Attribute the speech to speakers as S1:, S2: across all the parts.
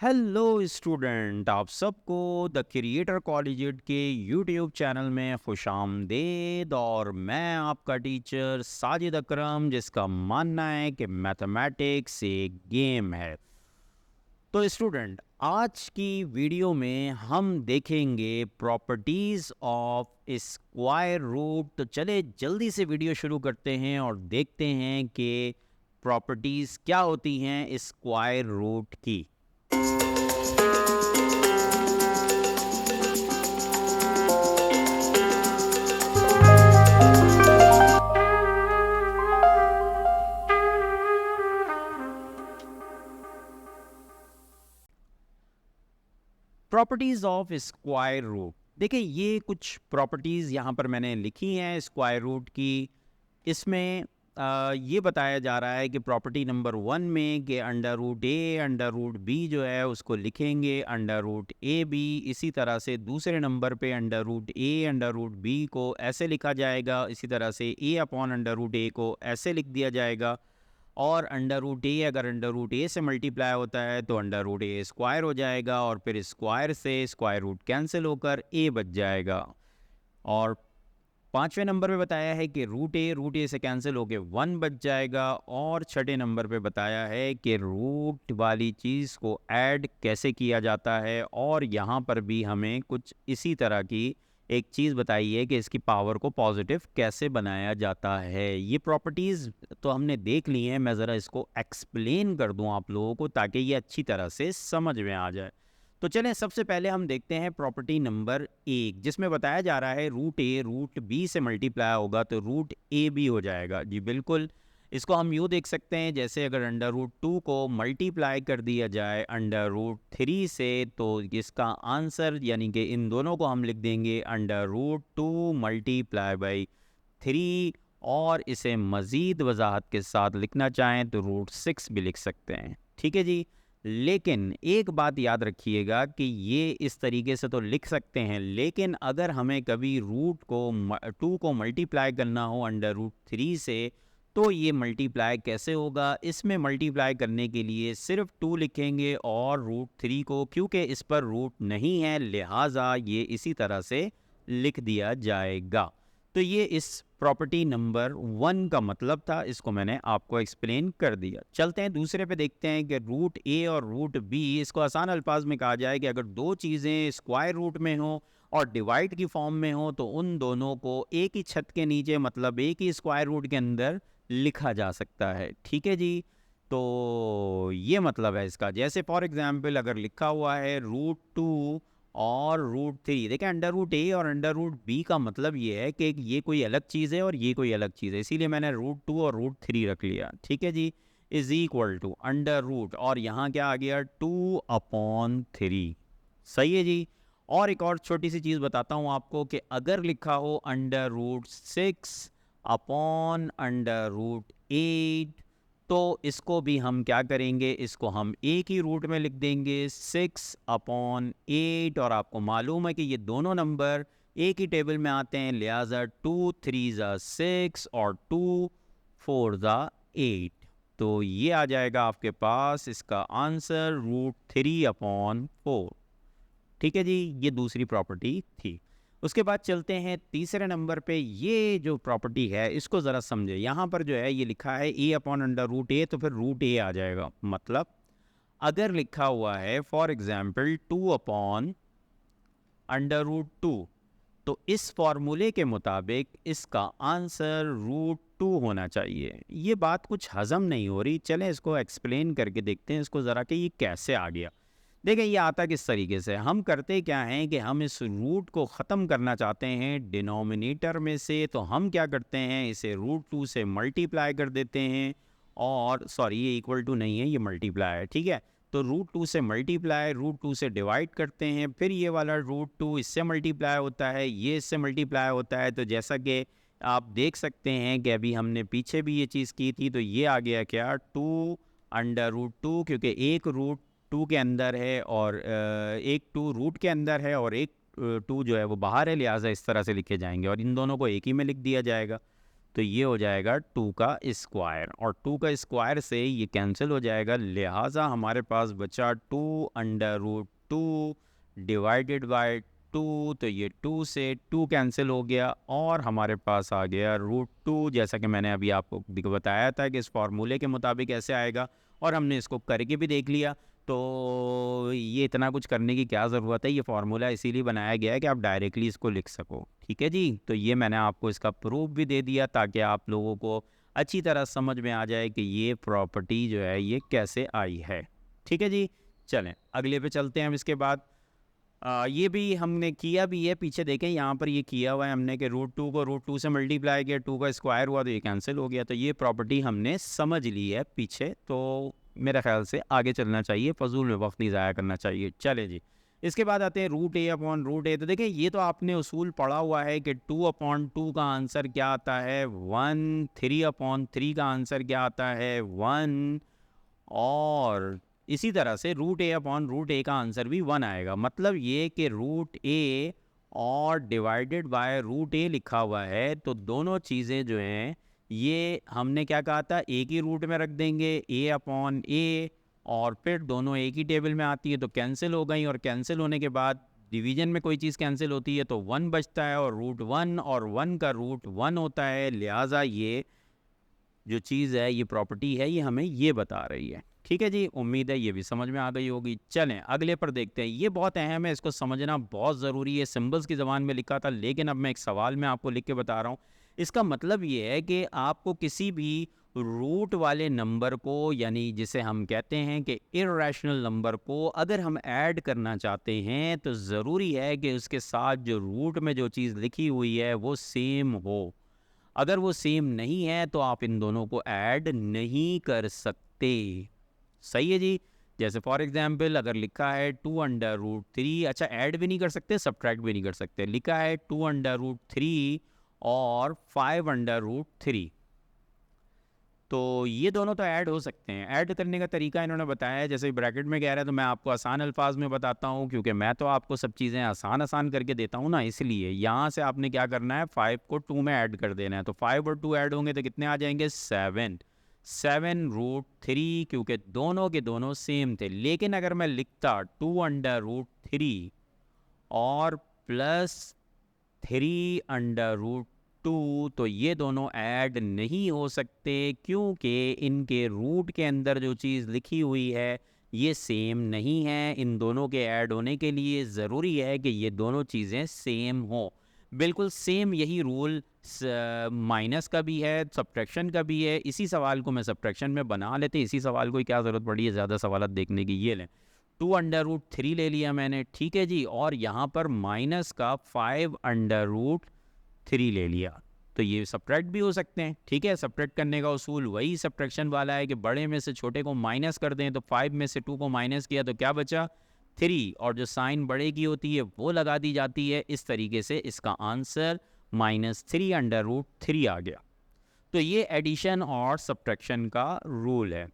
S1: Hello student, आप सबको the creator college के यूट्यूब चैनल में खुशामदीद। और मैं आपका टीचर साजिद अकरम, जिसका मानना है कि मैथमेटिक्स एक गेम है। तो स्टूडेंट, आज की वीडियो में हम देखेंगे प्रॉपर्टीज़ ऑफ स्क्वायर रूट। तो चले जल्दी से वीडियो शुरू करते हैं और देखते हैं कि प्रॉपर्टीज़ क्या होती हैं स्क्वायर रूट की। प्रॉपर्टीज़ ऑफ स्क्वायर रूट, देखिए ये कुछ प्रॉपर्टीज़ यहाँ पर मैंने लिखी हैं स्क्वायर रूट की। इसमें ये बताया जा रहा है कि प्रॉपर्टी नंबर 1 में कि under root A under root B जो है उसको लिखेंगे अंडर रूट ए बी। इसी तरह से दूसरे नंबर पे under root A under root B को ऐसे लिखा जाएगा। इसी तरह से ए अपॉन अंडर रूट ए को ऐसे लिख दिया जाएगा। और अंडर रूट ए अगर अंडर रूट ए से मल्टीप्लाई होता है तो अंडर रूट ए स्क्वायर हो जाएगा, और फिर स्क्वायर से स्क्वायर रूट कैंसिल होकर ए बच जाएगा। और पाँचवें नंबर पे बताया है कि रूट ए से कैंसिल होके 1 बच जाएगा। और छठे नंबर पे बताया है कि रूट वाली चीज़ को ऐड कैसे किया जाता है। और यहाँ पर भी हमें कुछ इसी तरह की एक चीज़ बताई है कि इसकी पावर को पॉजिटिव कैसे बनाया जाता है। ये प्रॉपर्टीज़ तो हमने देख ली हैं, मैं ज़रा इसको एक्सप्लेन कर दूं आप लोगों को ताकि ये अच्छी तरह से समझ में आ जाए। तो चलें, सबसे पहले हम देखते हैं प्रॉपर्टी नंबर 1, जिसमें बताया जा रहा है रूट ए रूट बी से मल्टीप्लाई होगा तो रूट ए बी हो जाएगा। जी बिल्कुल, इसको हम यूँ देख सकते हैं जैसे अगर अंडर रूट 2 को मल्टीप्लाई कर दिया जाए अंडर रूट 3 से, तो इसका आंसर यानी कि इन दोनों को हम लिख देंगे अंडर रूट 2 मल्टीप्लाई बाई 3। और इसे मज़ीद वजाहत के साथ लिखना चाहें तो रूट 6 भी लिख सकते हैं। ठीक है जी। लेकिन एक बात याद रखिएगा कि ये इस तरीके से तो लिख सकते हैं, लेकिन अगर हमें कभी रूट को 2 को मल्टीप्लाई करना हो अंडर रूट 3 से, तो ये मल्टीप्लाई कैसे होगा? इसमें मल्टीप्लाई करने के लिए सिर्फ 2 लिखेंगे और रूट 3 को, क्योंकि इस पर रूट नहीं है, लिहाजा ये इसी तरह से लिख दिया जाएगा। तो ये इस प्रॉपर्टी नंबर 1 का मतलब था, इसको मैंने आपको एक्सप्लेन कर दिया। चलते हैं दूसरे पे, देखते हैं कि रूट ए और रूट बी, इसको आसान अल्फाज में कहा जाए कि अगर दो चीज़ें स्क्वायर रूट में हो और डिवाइड की फॉर्म में हो तो उन दोनों को एक ही छत के नीचे, मतलब एक ही स्क्वायर रूट के अंदर लिखा जा सकता है। ठीक है जी। तो ये मतलब है इसका। जैसे फॉर एग्जांपल अगर लिखा हुआ है रूट 2 और रूट 3, देखें अंडर रूट ए और अंडर रूट बी का मतलब ये है कि ये कोई अलग चीज़ है और ये कोई अलग चीज़ है, इसीलिए मैंने रूट 2 और रूट 3 रख लिया। ठीक है जी। Is equal to under root, और यहाँ क्या आ गया 2/3। सही है जी। और एक और छोटी सी चीज़ बताता हूँ आपको कि अगर लिखा हो under root 6 upon under root 8, तो इसको भी हम क्या करेंगे, इसको हम एक ही रूट में लिख देंगे 6/8। और आपको मालूम है कि ये दोनों नंबर एक ही टेबल में आते हैं, लिहाजा 2 3 6 और 2 4 8। तो ये आ जाएगा आपके पास इसका आंसर रूट 3/4। ठीक है जी, ये दूसरी प्रॉपर्टी थी। उसके बाद चलते हैं तीसरे नंबर पे। ये जो प्रॉपर्टी है इसको ज़रा समझे। यहाँ पर जो है ये लिखा है ए अपॉन अंडर रूट ए, तो फिर रूट ए आ जाएगा। मतलब अगर लिखा हुआ है फॉर एग्जाम्पल 2/√2, तो इस फॉर्मूले के मुताबिक इसका आंसर रूट 2 होना चाहिए। ये बात कुछ हजम नहीं हो रही, चलें इसको एक्सप्लेन करके देखते हैं इसको ज़रा कि ये कैसे आ गया। देखिए ये आता किस तरीके से, हम करते क्या हैं कि हम इस रूट को ख़त्म करना चाहते हैं डिनोमिनेटर में से, तो हम क्या करते हैं इसे रूट 2 से मल्टीप्लाई कर देते हैं। और सॉरी, ये इक्वल टू नहीं है, ये मल्टीप्लाई है। ठीक है, तो रूट 2 से मल्टीप्लाई, रूट 2 से डिवाइड करते हैं, फिर ये वाला रूट 2 इससे मल्टीप्लाई होता है, ये इससे मल्टीप्लाई होता है। तो जैसा कि आप देख सकते हैं कि अभी हमने पीछे भी ये चीज़ की थी, तो ये आ गया क्या 2/√2, क्योंकि एक रूट 2 के अंदर है और एक 2 रूट के अंदर है और एक 2 जो है वो बाहर है, लिहाजा इस तरह से लिखे जाएंगे और इन दोनों को एक ही में लिख दिया जाएगा। तो ये हो जाएगा 2 का स्क्वायर, और 2 का स्क्वायर से ये कैंसिल हो जाएगा, लिहाजा हमारे पास बचा 2√2 डिवाइडेड बाय 2, तो ये 2 से 2 कैंसिल हो गया और हमारे पास आ गया √2, जैसा कि मैंने अभी आपको बताया था कि इस फार्मूले के मुताबिक ऐसे आएगा, और हमने इसको करके भी देख लिया। तो ये इतना कुछ करने की क्या ज़रूरत है, ये फार्मूला इसीलिए बनाया गया है कि आप डायरेक्टली इसको लिख सको। ठीक है जी, तो ये मैंने आपको इसका प्रूफ भी दे दिया ताकि आप लोगों को अच्छी तरह समझ में आ जाए कि ये प्रॉपर्टी जो है ये कैसे आई है। ठीक है जी, चलें अगले पे चलते हैं। हम इसके बाद ये भी हमने किया भी है, पीछे देखें यहाँ पर ये किया हुआ है हमने कि √2 को √2 से मल्टीप्लाई किया, 2 का स्क्वायर हुआ तो ये कैंसिल हो गया, तो ये प्रॉपर्टी हमने समझ ली है पीछे। तो मेरे ख्याल से आगे चलना चाहिए, फजूल में वक्त नहीं ज़ाया करना चाहिए। चले जी, इसके बाद आते हैं √a/√a। तो देखिए ये तो आपने उसूल पढ़ा हुआ है कि 2/2 का आंसर क्या आता है 1, 3/3 का आंसर क्या आता है 1, और इसी तरह से √a/√a का आंसर भी 1 आएगा। मतलब ये कि √a और डिवाइडेड बाय √a लिखा हुआ है, तो दोनों चीज़ें जो हैं ये हमने क्या कहा था, एक ही रूट में रख देंगे a/a, और फिर दोनों एक ही टेबल में आती है तो कैंसिल हो गई, और कैंसिल होने के बाद डिवीजन में कोई चीज़ कैंसिल होती है तो 1 बचता है, और √1 और 1 का रूट 1 होता है, लिहाजा ये जो चीज़ है ये प्रॉपर्टी है ये हमें ये बता रही है। ठीक है जी, उम्मीद है ये भी समझ में आ गई होगी। चलें अगले पर देखते हैं, ये बहुत अहम है, इसको समझना बहुत ज़रूरी है। सिंबल्स की ज़बान में लिखा था, लेकिन अब मैं एक सवाल में आपको लिख के बता रहा हूँ। इसका मतलब ये है कि आपको किसी भी रूट वाले नंबर को, यानी जिसे हम कहते हैं कि इर्रेशनल नंबर को, अगर हम ऐड करना चाहते हैं तो ज़रूरी है कि उसके साथ जो रूट में जो चीज़ लिखी हुई है वो सेम हो। अगर वो सेम नहीं है तो आप इन दोनों को ऐड नहीं कर सकते। सही है जी, जैसे फॉर एग्जांपल अगर लिखा है 2√3, अच्छा ऐड भी नहीं कर सकते, सब्ट्रैक्ट भी नहीं कर सकते। लिखा है 2√3 और 5√3, तो ये दोनों तो ऐड हो सकते हैं। ऐड करने का तरीका इन्होंने बताया है, जैसे ब्रैकेट में कह रहा है तो मैं आपको आसान अल्फाज में बताता हूँ, क्योंकि मैं तो आपको सब चीज़ें आसान आसान करके देता हूँ ना, इसलिए यहाँ से आपने क्या करना है 5 को 2 में ऐड कर देना है। तो 5 और 2 ऐड होंगे तो कितने आ जाएंगे 7, 7√3, क्योंकि दोनों के दोनों सेम थे। लेकिन अगर मैं लिखता 2√3 और प्लस 3√2, तो ये दोनों ऐड नहीं हो सकते, क्योंकि इनके रूट के अंदर जो चीज़ लिखी हुई है ये सेम नहीं है। इन दोनों के ऐड होने के लिए ज़रूरी है कि ये दोनों चीज़ें सेम हो, बिल्कुल सेम। यही रूल माइनस का भी है, सब्ट्रैक्शन का भी है। इसी सवाल को मैं सब्ट्रैक्शन में बना लेते हैं, इसी सवाल को क्या ज़रूरत पड़ी है ज़्यादा सवाल देखने की। ये लें 2√3 ले लिया मैंने, ठीक है जी, और यहाँ पर माइनस का 5√3 ले लिया, तो ये सब्ट्रैक्ट भी हो सकते हैं। ठीक है, सब्ट्रैक्ट करने का उसूल वही सब्ट्रैक्शन वाला है कि बड़े में से छोटे को माइनस कर दें। तो 5 में से 2 को माइनस किया तो क्या बचा 3, और जो साइन बड़े की होती है वो लगा दी जाती है। इस तरीके से इसका आंसर -3√3 आ गया। तो ये एडिशन और सब्ट्रैक्शन का रूल है।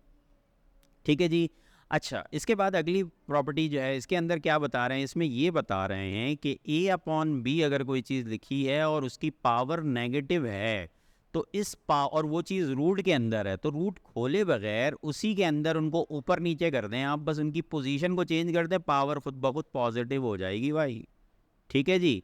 S1: ठीक है जी, अच्छा इसके बाद अगली प्रॉपर्टी जो है इसके अंदर क्या बता रहे हैं, इसमें ये बता रहे हैं कि a/b अगर कोई चीज़ लिखी है और उसकी पावर नेगेटिव है, तो और वो चीज़ रूट के अंदर है, तो रूट खोले बगैर उसी के अंदर उनको ऊपर नीचे कर दें आप, बस उनकी पोजीशन को चेंज कर दें, पावर खुद ब खुद पॉजिटिव हो जाएगी भाई। ठीक है जी,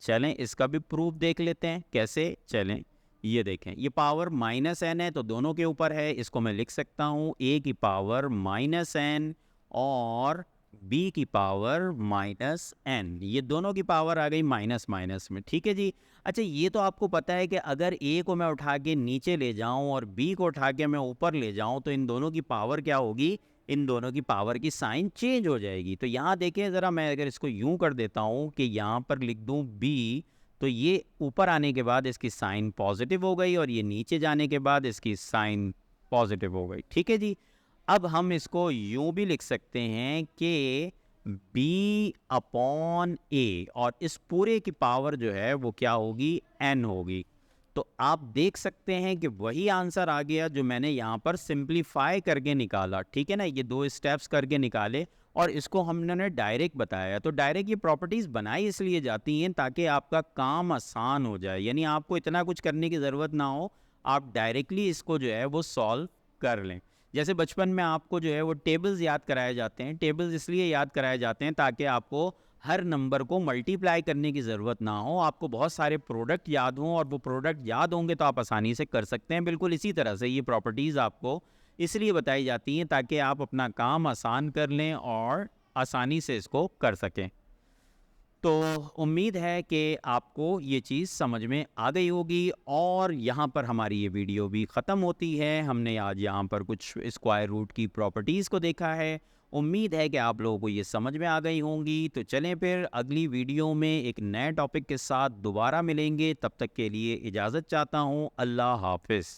S1: चलें इसका भी प्रूफ देख लेते हैं कैसे। चलें ये देखें, ये पावर -n है तो दोनों के ऊपर है, इसको मैं लिख सकता हूँ a की पावर -n और b की पावर -n, ये दोनों की पावर आ गई माइनस माइनस में। ठीक है जी, अच्छा ये तो आपको पता है कि अगर a को मैं उठा के नीचे ले जाऊं और b को उठा के मैं ऊपर ले जाऊं तो इन दोनों की पावर क्या होगी, इन दोनों की पावर की साइन चेंज हो जाएगी। तो यहाँ देखें ज़रा, मैं अगर इसको यूं कर देता हूँ कि यहाँ पर लिख दूँ b, तो ये ऊपर आने के बाद इसकी साइन पॉजिटिव हो गई और ये नीचे जाने के बाद इसकी साइन पॉजिटिव हो गई। ठीक है जी, अब हम इसको यूं भी लिख सकते हैं कि b/a, और इस पूरे की पावर जो है वो क्या होगी n होगी। तो आप देख सकते हैं कि वही आंसर आ गया जो मैंने यहाँ पर सिंप्लीफाई करके निकाला, ठीक है ना, ये 2 स्टेप्स करके निकाले और इसको हमने डायरेक्ट बताया। तो डायरेक्ट ये प्रॉपर्टीज़ बनाई इसलिए जाती हैं ताकि आपका काम आसान हो जाए, यानी आपको इतना कुछ करने की ज़रूरत ना हो, आप डायरेक्टली इसको जो है वो सॉल्व कर लें। जैसे बचपन में आपको जो है वो टेबल्स याद कराए जाते हैं, टेबल्स इसलिए याद कराए जाते हैं ताकि आपको हर नंबर को मल्टीप्लाई करने की ज़रूरत ना हो, आपको बहुत सारे प्रोडक्ट याद हों, और वो प्रोडक्ट याद होंगे तो आप आसानी से कर सकते हैं। बिल्कुल इसी तरह से ये प्रॉपर्टीज़ आपको इसलिए बताई जाती हैं ताकि आप अपना काम आसान कर लें और आसानी से इसको कर सकें। तो उम्मीद है कि आपको ये चीज़ समझ में आ गई होगी, और यहाँ पर हमारी ये वीडियो भी ख़त्म होती है। हमने आज यहाँ पर कुछ स्क्वायर रूट की प्रॉपर्टीज़ को देखा है। उम्मीद है कि आप लोगों को ये समझ में आ गई होंगी। तो चलें फिर अगली वीडियो में एक नए टॉपिक के साथ दोबारा मिलेंगे। तब तक के लिए इजाज़त चाहता हूँ। अल्लाह हाफ़िज़।